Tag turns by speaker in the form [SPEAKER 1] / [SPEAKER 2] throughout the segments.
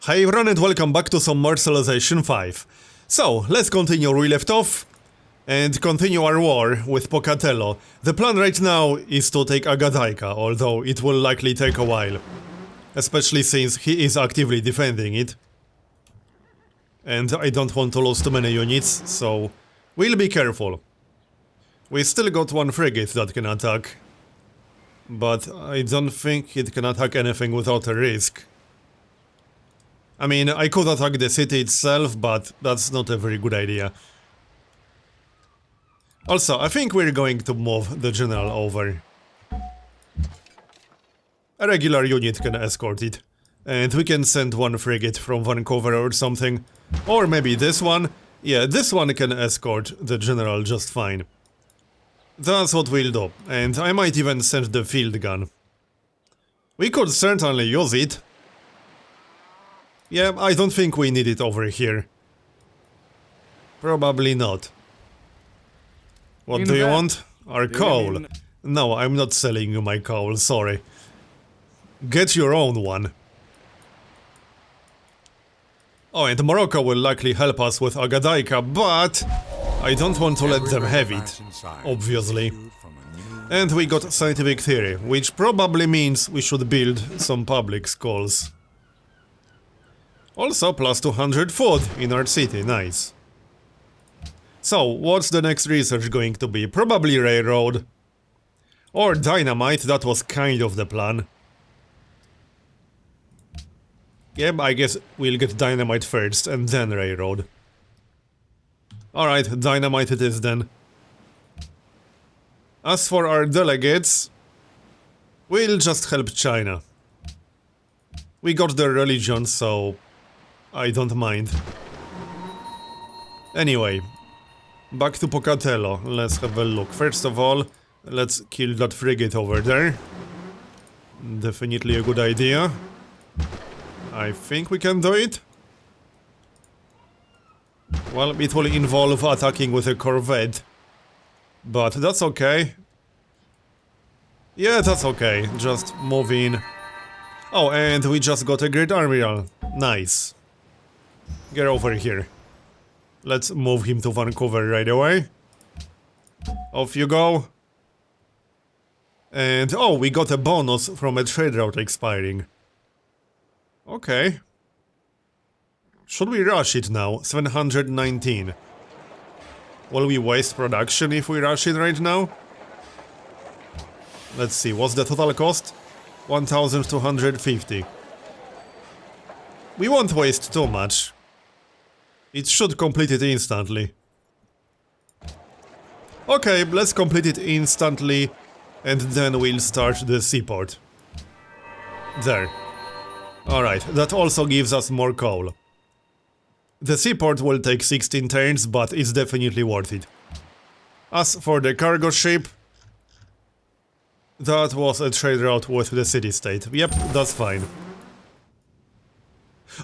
[SPEAKER 1] Hi everyone and welcome back to some more Civilization 5. So, let's continue where we left off and continue our war with Pocatello. The plan right now is to take Agadaika, although it will likely take a while. Especially since he is actively defending it. And I don't want to lose too many units, so we'll be careful. We still got one frigate that can attack. But I don't think it can attack anything without a risk. I mean, I could attack the city itself, but that's not a very good idea. Also, I think we're going to move the general over. A regular unit can escort it. And we can send one frigate from Vancouver or something. Or maybe this one. Yeah, this one can escort the general just fine. That's what we'll do. And I might even send the field gun. We could certainly use it. Yeah, I don't think we need it over here. Probably not. What do you want? Our coal. No, I'm not selling you my coal, sorry. Get your own one. Oh, and Morocco will likely help us with Agadaika, but I don't want to let them have it, obviously. And we got scientific theory, which probably means we should build some public schools. Also, plus 200 food in our city, nice. So, what's the next research going to be? Probably railroad. Or dynamite, that was kind of the plan. Yep, I guess we'll get dynamite first and then railroad. Alright, dynamite it is then. As for our delegates, we'll just help China. We got their religion, so I don't mind. Anyway, back to Pocatello. Let's have a look. First of all, let's kill that frigate over there. Definitely a good idea. I think we can do it. Well, it will involve attacking with a corvette. But that's okay. Yeah, that's okay. Just move in. Oh, and we just got a great admiral. Nice. Get over here. Let's move him to Vancouver right away. Off you go. And oh, we got a bonus from a trade route expiring. Okay. Should we rush it now? 719. Will we waste production if we rush it right now? Let's see, what's the total cost? 1250. We won't waste too much. It should complete it instantly. Okay, let's complete it instantly, and then we'll start the seaport. There. Alright, that also gives us more coal. The seaport will take 16 turns, but it's definitely worth it. As for the cargo ship, that was a trade route with the city-state. Yep, that's fine.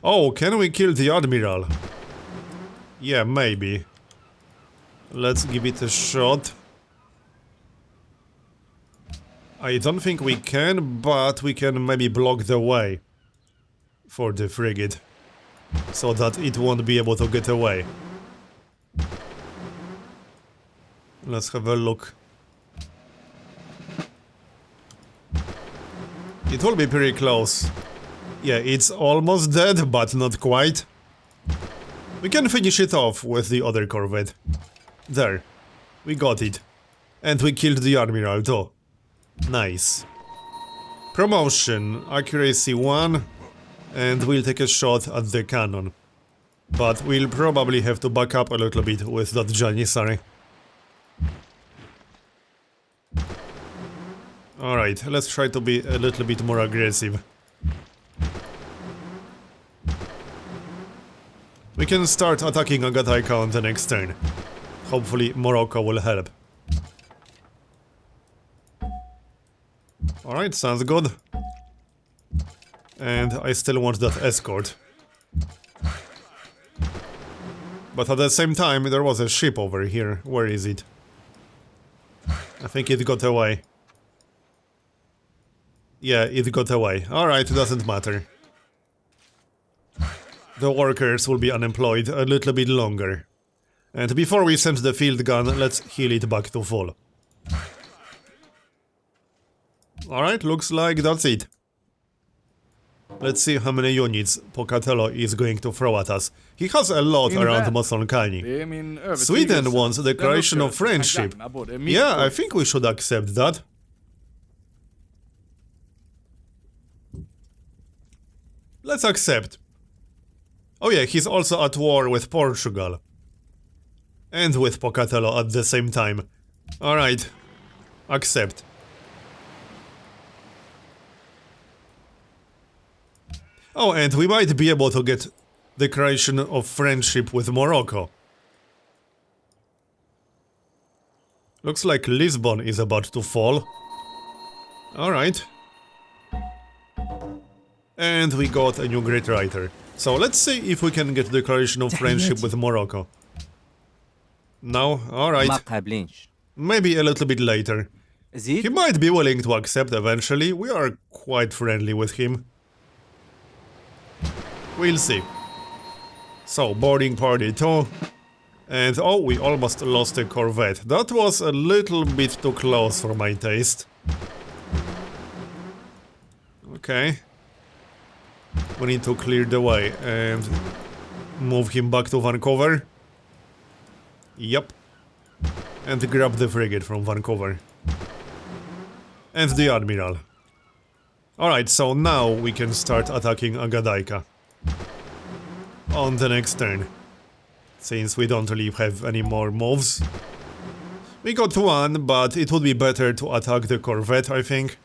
[SPEAKER 1] Oh, can we kill the admiral? Yeah, maybe. Let's give it a shot. I don't think we can, but we can maybe block the way for the frigate, so that it won't be able to get away. Let's have a look. It will be pretty close. Yeah, it's almost dead, but not quite. We can finish it off with the other corvette. There. We got it. And we killed the admiral too. Nice. Promotion. Accuracy 1. And we'll take a shot at the cannon. But we'll probably have to back up a little bit with that Janissary. Alright, let's try to be a little bit more aggressive. We can start attacking Agadaika on the next turn. Hopefully Morocco will help. Alright, sounds good. And I still want that escort. But at the same time, there was a ship over here. Where is it? I think it got away. Yeah, it got away. Alright, doesn't matter. the workers will be unemployed a little bit longer. And before we send the field gun, let's heal it back to full. Alright, looks like that's it. Let's see how many units Pocatello is going to throw at us. He has a lot around Mosolkani. Sweden wants a declaration of friendship. Yeah, I think we should accept that. Let's accept. Oh yeah, he's also at war with Portugal. And with Pocatello at the same time. Alright. Accept. Oh, and we might be able to get declaration of friendship with Morocco. Looks like Lisbon is about to fall. Alright. And we got a new great writer. So let's see if we can get declaration of friendship with Morocco. No? Alright. Maybe a little bit later. He might be willing to accept eventually. We are quite friendly with him. We'll see. So, boarding party 2. And oh, we almost lost a corvette. That was a little bit too close for my taste. Okay. We need to clear the way and move him back to Vancouver. Yep. And grab the frigate from Vancouver. And the admiral. Alright, so now we can start attacking Agadaika. On the next turn. Since we don't really have any more moves. We got one, but it would be better to attack the corvette, I think.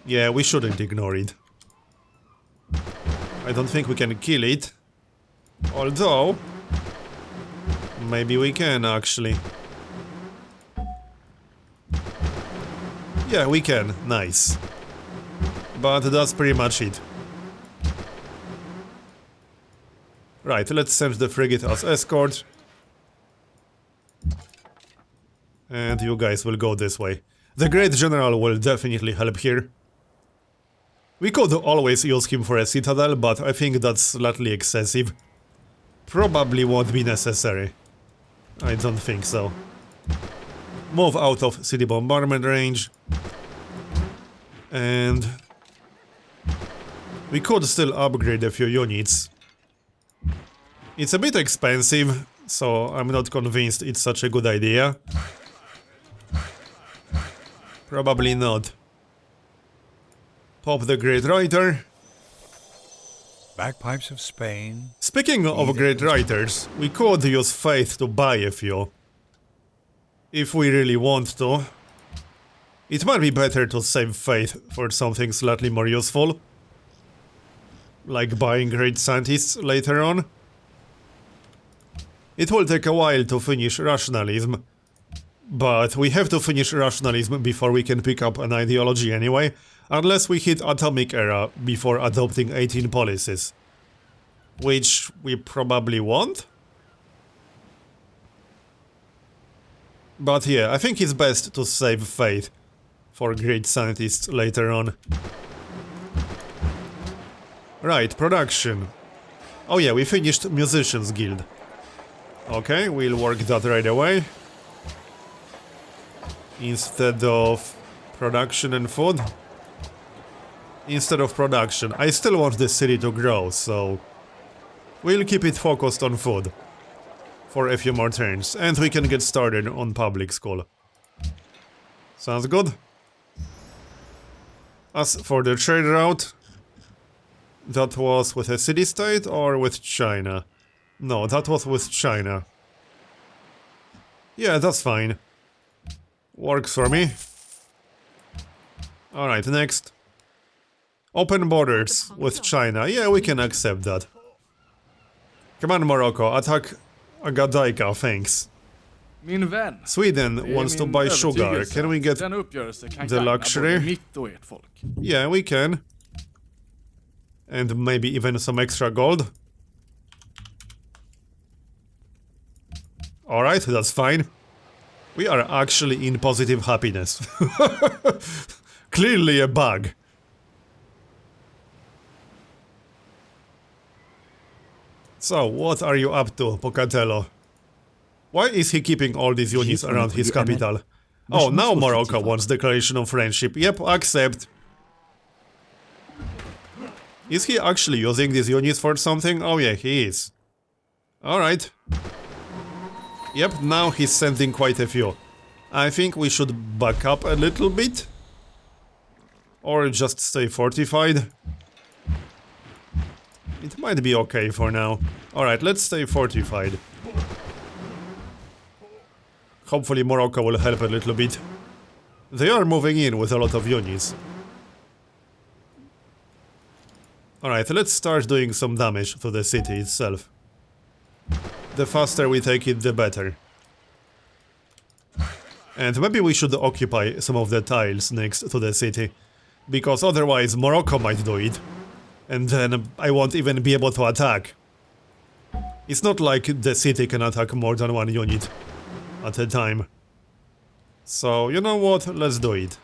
[SPEAKER 1] Yeah, we shouldn't ignore it. I don't think we can kill it. Although... maybe we can, actually. Yeah, we can. Nice. But that's pretty much it. Right, let's send the frigate as escort. And you guys will go this way. The Great General will definitely help here. We could always use him for a citadel, but I think that's slightly excessive. Probably won't be necessary. I don't think so. Move out of city bombardment range. And... we could still upgrade a few units. It's a bit expensive, so I'm not convinced it's such a good idea. Probably not. Pop the Great Writer.
[SPEAKER 2] Bagpipes of Spain.
[SPEAKER 1] Speaking of great writers, we could use Faith to buy a few. If we really want to. It might be better to save Faith for something slightly more useful. Like buying great scientists later on. It will take a while to finish rationalism. But we have to finish rationalism before we can pick up an ideology anyway. Unless we hit atomic era before adopting 18 policies. Which we probably won't. But yeah, I think it's best to save Faith for great scientists later on. Right, production. Oh yeah, we finished Musicians Guild. Okay, we'll work that right away. Instead of production and food. Instead of production. I still want this city to grow, so... we'll keep it focused on food. For a few more turns. And we can get started on public school. Sounds good. As for the trade route... that was with a city-state or with China? No, that was with China. Yeah, that's fine. Works for me. Alright, next. Open borders with China. Yeah, we can accept that. Come on, Morocco, attack Agadaika, thanks. Sweden wants to buy sugar. Can we get the luxury? Yeah, we can. And maybe even some extra gold. Alright, that's fine. We are actually in positive happiness. Clearly a bug. So, what are you up to, Pocatello? Why is he keeping all these units around his capital? Oh, now Morocco wants declaration of friendship. Yep, accept. Is he actually using these units for something? Oh yeah, he is. Alright. Yep, now he's sending quite a few. I think we should back up a little bit. Or just stay fortified. It might be okay for now. Alright, let's stay fortified. Hopefully Morocco will help a little bit. They are moving in with a lot of units. Alright, let's start doing some damage to the city itself. The faster we take it, the better. And maybe we should occupy some of the tiles next to the city. Because otherwise Morocco might do it. And then I won't even be able to attack. It's not like the city can attack more than one unit at a time. So, you know what? Let's do it.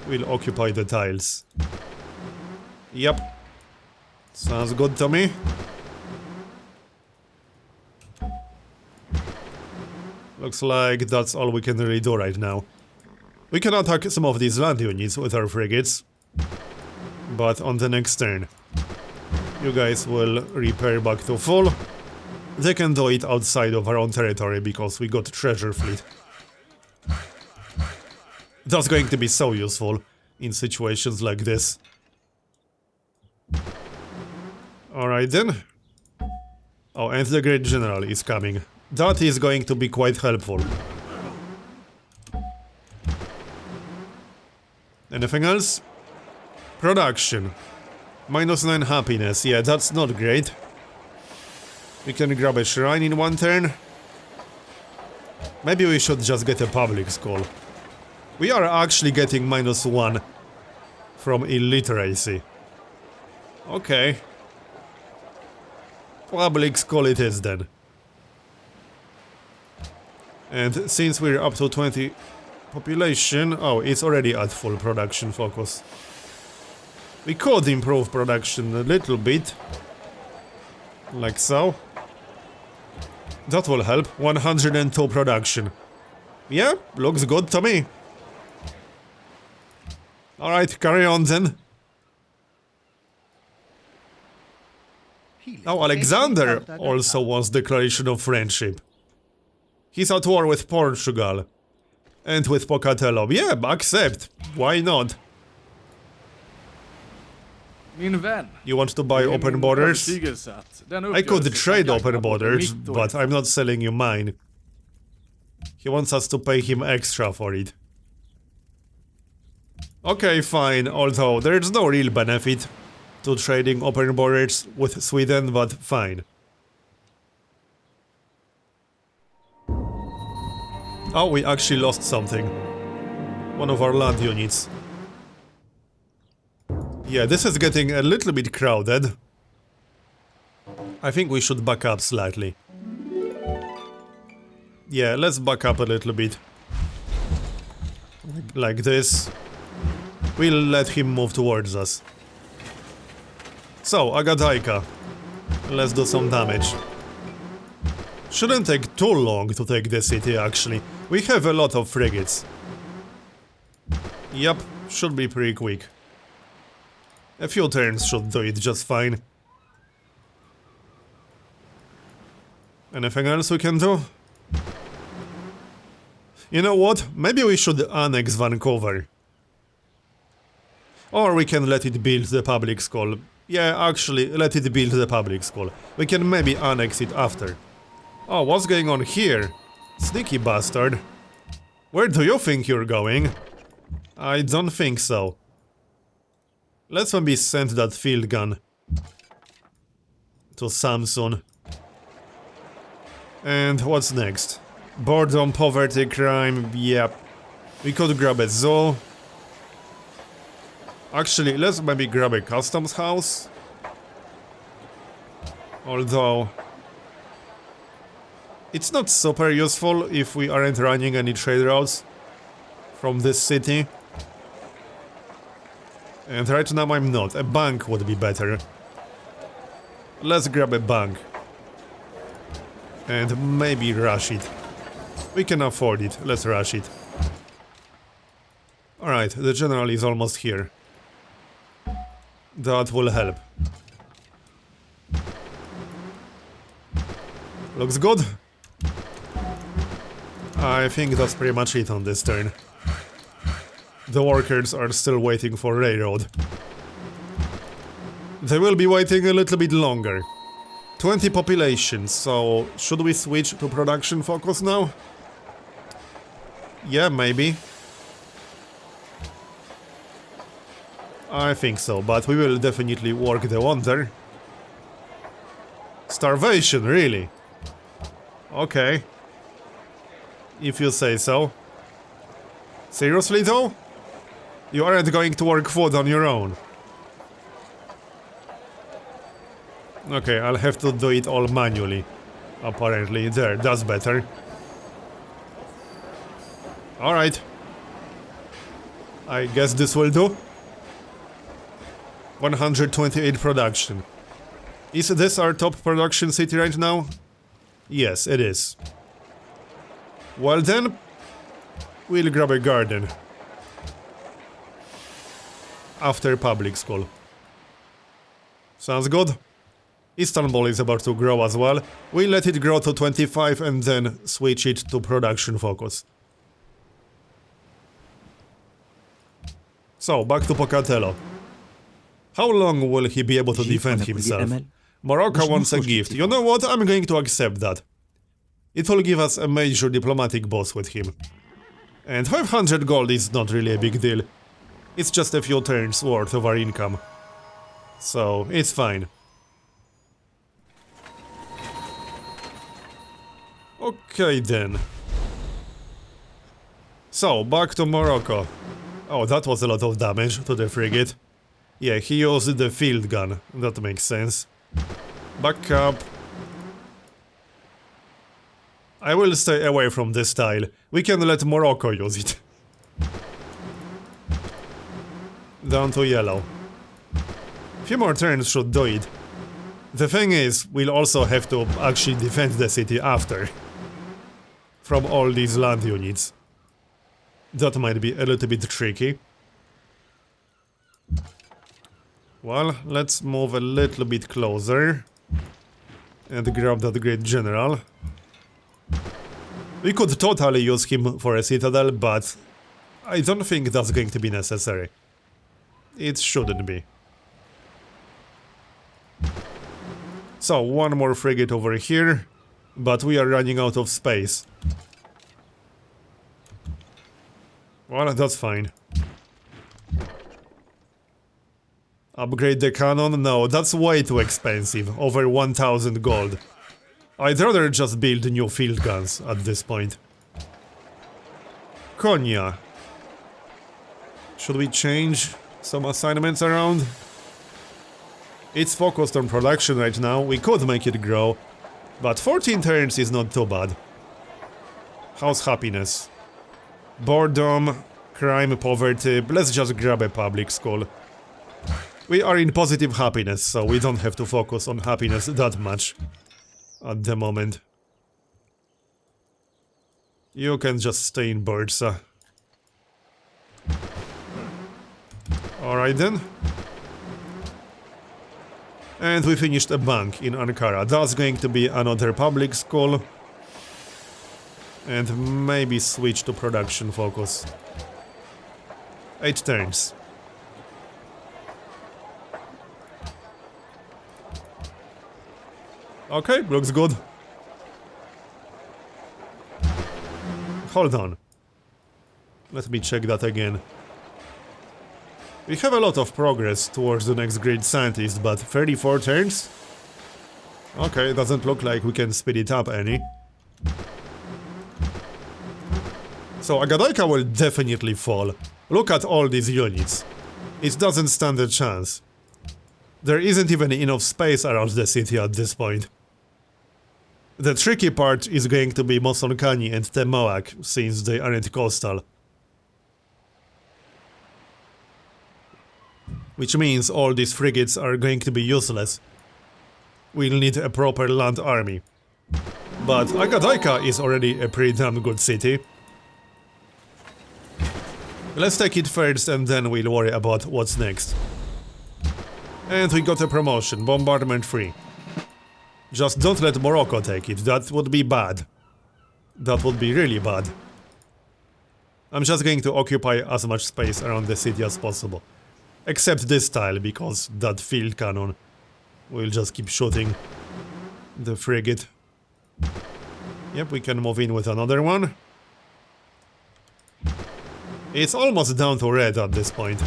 [SPEAKER 1] We'll occupy the tiles. Yep. Sounds good to me. Looks like that's all we can really do right now. We can attack some of these land units with our frigates. But on the next turn. You guys will repair back to full. They can do it outside of our own territory because we got treasure fleet. That's going to be so useful in situations like this. Alright then. Oh, and the Great General is coming. That is going to be quite helpful. Anything else? Production. -9 happiness. Yeah, that's not great. We can grab a shrine in one turn. Maybe we should just get a public school. We are actually getting -1 from illiteracy. Okay. Public school it is then. And since we're up to 20 population... Oh, it's already at full production focus. We could improve production a little bit. Like so. That will help. 102 production. Yeah, looks good to me. Alright, carry on then. Oh, Alexander also wants declaration of friendship. He's at war with Portugal. And with Pocatello. Yeah, accept. Why not? You want to buy open borders? I could trade open borders, but I'm not selling you mine. He wants us to pay him extra for it. Okay, fine, although there's no real benefit to trading open borders with Sweden, but fine. Oh, we actually lost something. One of our land units. Yeah, this is getting a little bit crowded. I think we should back up slightly. Yeah, let's back up a little bit. Like this. We'll let him move towards us. So, Agadaika. Let's do some damage. Shouldn't take too long to take the city, actually. We have a lot of frigates. Yep, should be pretty quick. A few turns should do it just fine. Anything else we can do? You know what? Maybe we should annex Vancouver. Or we can let it build the public school. Yeah, actually, let it build the public school. We can maybe annex it after. Oh, what's going on here? Sneaky bastard. Where do you think you're going? I don't think so. Let's maybe send that field gun to Samson. And what's next? Boredom, poverty, crime, yep. We could grab a zoo. Actually, let's maybe grab a customs house. Although... it's not super useful if we aren't running any trade routes from this city. And right now I'm not. A bank would be better. Let's grab a bank. And maybe rush it. We can afford it, let's rush it. Alright, the general is almost here. That will help. Looks good. I think that's pretty much it on this turn. The workers are still waiting for railroad. They will be waiting a little bit longer. 20 population, so should we switch to production focus now? Yeah, maybe. I think so, but we will definitely work the wonder. Starvation, really? Okay. If you say so. Seriously though? You aren't going to work food on your own. Okay, I'll have to do it all manually. Apparently, there, that's better. Alright. I guess this will do. 128 production. Is this our top production city right now? Yes, it is. Well then, we'll grab a garden. After public school. Sounds good. Istanbul is about to grow as well. We let it grow to 25 and then switch it to production focus. So, back to Pocatello. How long will he be able to defend himself? Morocco wants a gift. You know what? I'm going to accept that. It will give us a major diplomatic boss with him. And 500 gold is not really a big deal. It's just a few turns worth of our income. So, it's fine. Okay then. So, back to Morocco. Oh, that was a lot of damage to the frigate. Yeah, he used the field gun. That makes sense. Back up. I will stay away from this tile. We can let Morocco use it. Down to yellow. Few more turns should do it. The thing is, we'll also have to actually defend the city after. From all these land units. That might be a little bit tricky. Well, let's move a little bit closer. And grab that great general. We could totally use him for a citadel, but I don't think that's going to be necessary. It shouldn't be. So, one more frigate over here, but we are running out of space. Well, that's fine. Upgrade the cannon? No, that's way too expensive. Over 1000 gold. I'd rather just build new field guns at this point. Konya. Should we change some assignments around? It's focused on production right now. We could make it grow. But 14 turns is not too bad. How's happiness? Boredom, crime, poverty. Let's just grab a public school. We are in positive happiness, so we don't have to focus on happiness that much at the moment. You can just stay in Bursa. Alright then. And we finished a bank in Ankara. That's going to be another public school. And maybe switch to production focus. 8 turns. Okay, looks good. Hold on. Let me check that again. We have a lot of progress towards the next great scientist, but 34 turns? Okay, doesn't look like we can speed it up any. So Agadaika will definitely fall. Look at all these units. It doesn't stand a chance. There isn't even enough space around the city at this point. The tricky part is going to be Mosonkani and Temoak, since they aren't coastal. Which means all these frigates are going to be useless. we'll need a proper land army. But Agadaika is already a pretty damn good city. Let's take it first and then we'll worry about what's next. And we got a promotion, bombardment free. Just don't let Morocco take it, that would be bad. That would be really bad. I'm just going to occupy as much space around the city as possible. Except this tile, because that field cannon will just keep shooting the frigate. Yep, we can move in with another one. It's almost down to red at this point.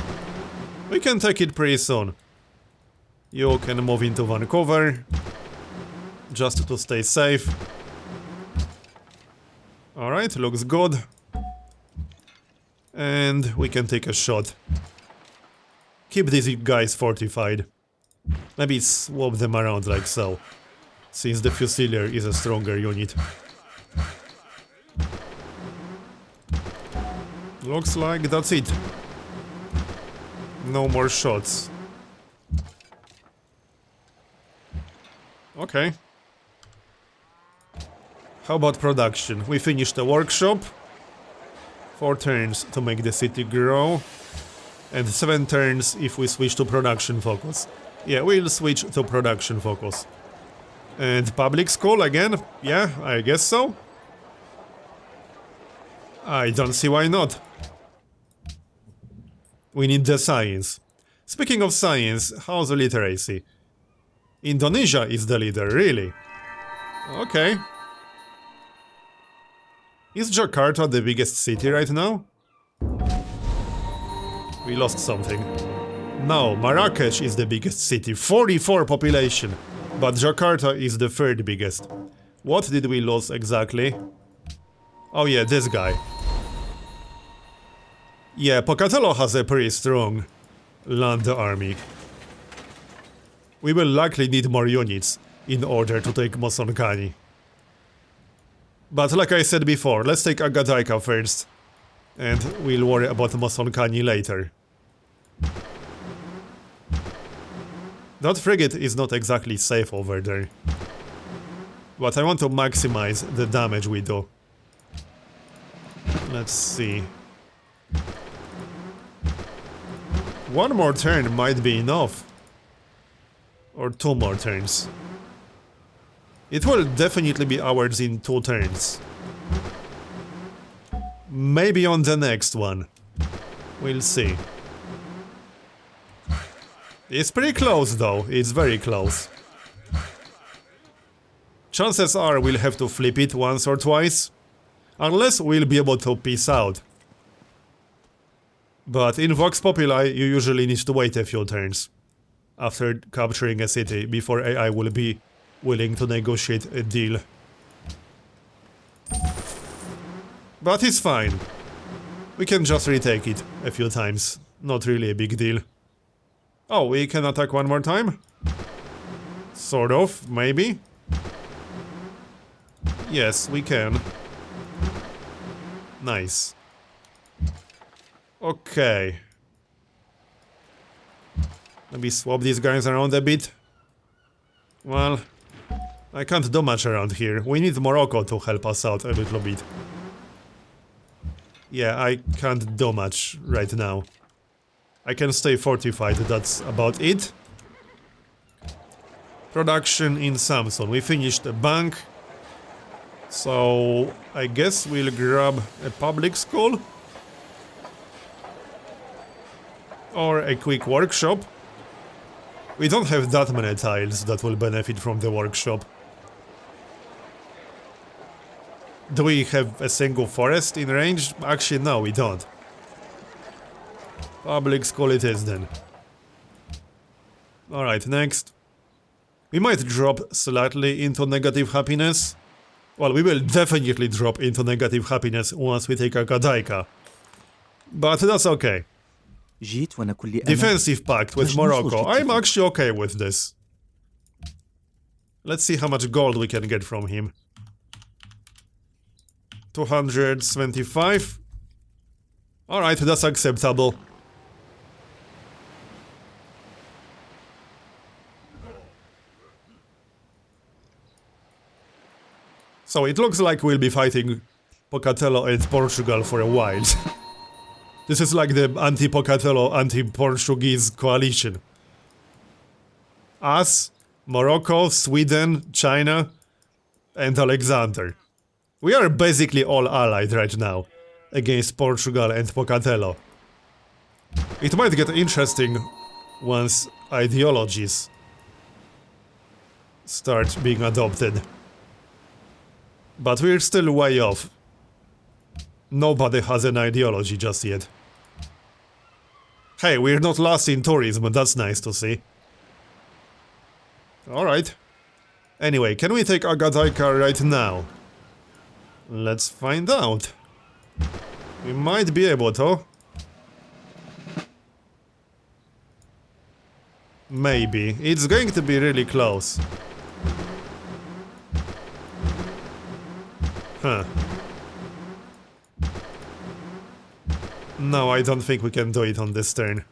[SPEAKER 1] We can take it pretty soon. You can move into Vancouver, just to stay safe. Alright, looks good. And we can take a shot. Keep these guys fortified. Maybe swap them around like so, since the Fusilier is a stronger unit. Looks like that's it. No more shots. Okay. How about production? We finished the workshop. 4 turns to make the city grow. And 7 turns if we switch to production focus. Yeah, we'll switch to production focus. And public school again? Yeah, I guess so. I don't see why not. We need the science. Speaking of science, how's the literacy? Indonesia is the leader, really? Okay. Is Jakarta the biggest city right now? We lost something. No, Marrakesh is the biggest city, 44 population. But Jakarta is the 3rd biggest. What did we lose exactly? Oh yeah, this guy. Yeah, Pocatello has a pretty strong land army. We will likely need more units in order to take Mosonkani. But like I said before, let's take Agadaika first. And we'll worry about Mosonkani later. That frigate is not exactly safe over there. But I want to maximize the damage we do. Let's see. 1 more turn might be enough. Or 2 more turns. It will definitely be ours in 2 turns. Maybe on the next one. We'll see. It's pretty close though, it's very close. Chances are we'll have to flip it once or twice. Unless we'll be able to peace out. But in Vox Populi you usually need to wait a few turns after capturing a city before AI will be willing to negotiate a deal. But it's fine. We can just retake it a few times. Not really a big deal. Oh, we can attack 1 more time? Sort of, maybe? Yes, we can. Nice. Okay. Maybe swap these guys around a bit. Well, I can't do much around here. We need Morocco to help us out a little bit. Yeah, I can't do much right now. I can stay fortified, that's about it. Production in Samson. We finished a bank. So, I guess we'll grab a public school. Or a quick workshop. We don't have that many tiles that will benefit from the workshop. Do we have a single forest in range? Actually, no, we don't. Public school it is then. Alright, next. We might drop slightly into negative happiness. Well, we will definitely drop into negative happiness once we take Agadaika. But that's okay. Defensive pact with Morocco. I'm actually okay with this. Let's see how much gold we can get from him. 225. Alright, that's acceptable. So it looks like we'll be fighting Pocatello and Portugal for a while. This is like the anti-Pocatello, anti-Portuguese coalition. Us, Morocco, Sweden, China, and Alexander. We are basically all allied right now against Portugal and Pocatello. It might get interesting once ideologies start being adopted. But we're still way off. Nobody has an ideology just yet. Hey, we're not lost in tourism, that's nice to see. Alright. Anyway, can we take Agadaika right now? Let's find out. We might be able to. Maybe. It's going to be really close. Huh. No, I don't think we can do it on this turn.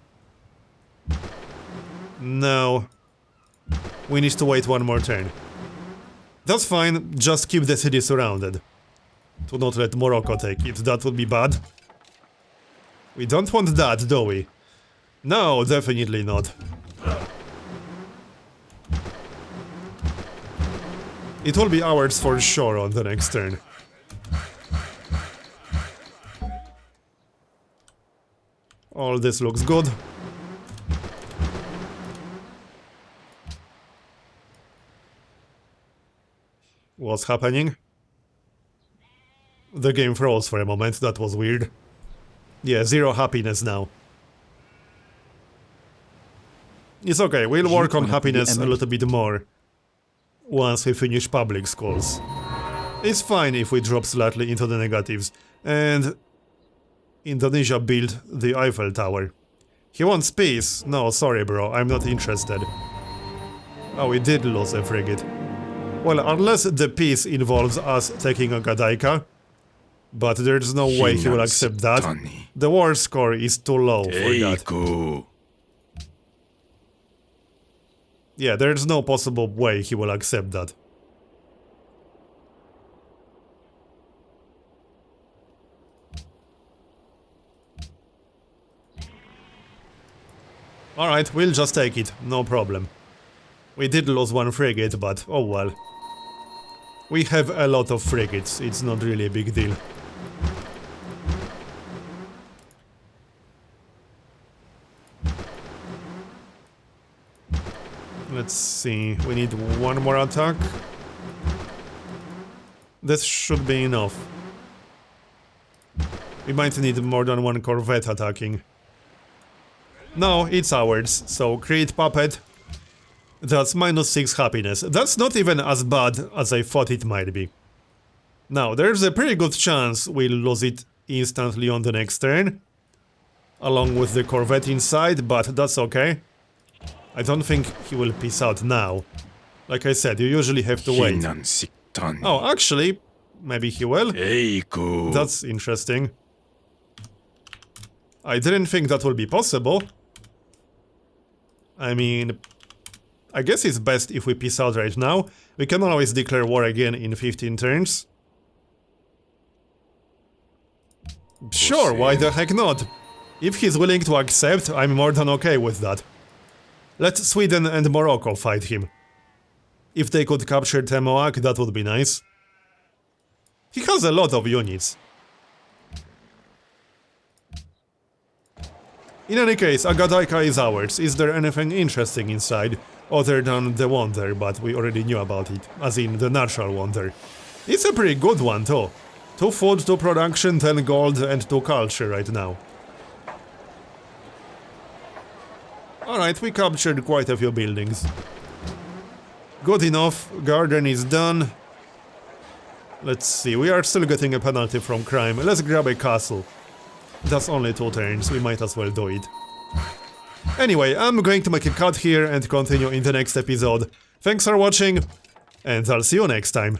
[SPEAKER 1] No. We need to wait one more turn. That's fine, just keep the city surrounded. Do not let Morocco take it, that would be bad. We don't want that, do we? No, definitely not. It will be ours for sure on the next turn. All this looks good. What's happening? The game froze for a moment, that was weird. Yeah, 0 happiness now. It's okay, we'll work on happiness a little bit more once we finish public schools. It's fine if we drop slightly into the negatives. And Indonesia built the Eiffel Tower. He wants peace. No, sorry bro, I'm not interested. Oh, we did lose a frigate. Well, unless the peace involves us taking Agadaika. But there's no way he will accept that. The war score is too low for that. Yeah, there's no possible way he will accept that. Alright, we'll just take it, no problem. We did lose one frigate, but oh well. We have a lot of frigates, it's not really a big deal. Let's see, we need one more attack. This should be enough. We might need more than one corvette attacking. No, it's ours, so create puppet. That's -6 happiness. That's not even as bad as I thought it might be. Now, there's a pretty good chance we'll lose it instantly on the next turn. Along with the corvette inside, but that's okay. I don't think he will peace out now. Like I said, you usually have to wait. Oh, actually, maybe he will? That's interesting. I didn't think that would be possible. I mean, I guess it's best if we peace out right now. We can always declare war again in 15 turns. Sure, why the heck not? If he's willing to accept, I'm more than okay with that. Let Sweden and Morocco fight him. If they could capture Temoak, that would be nice. He has a lot of units. In any case, Agadaika is ours. Is there anything interesting inside? Other than the wonder, but we already knew about it. As in, the natural wonder. It's a pretty good one, too. 2 food, 2 production, 10 gold, and 2 culture right now. Alright, we captured quite a few buildings. Good enough, garden is done. Let's see, we are still getting a penalty from crime. Let's grab a castle. That's only 2 turns, we might as well do it. Anyway, I'm going to make a cut here and continue in the next episode. Thanks for watching, and I'll see you next time.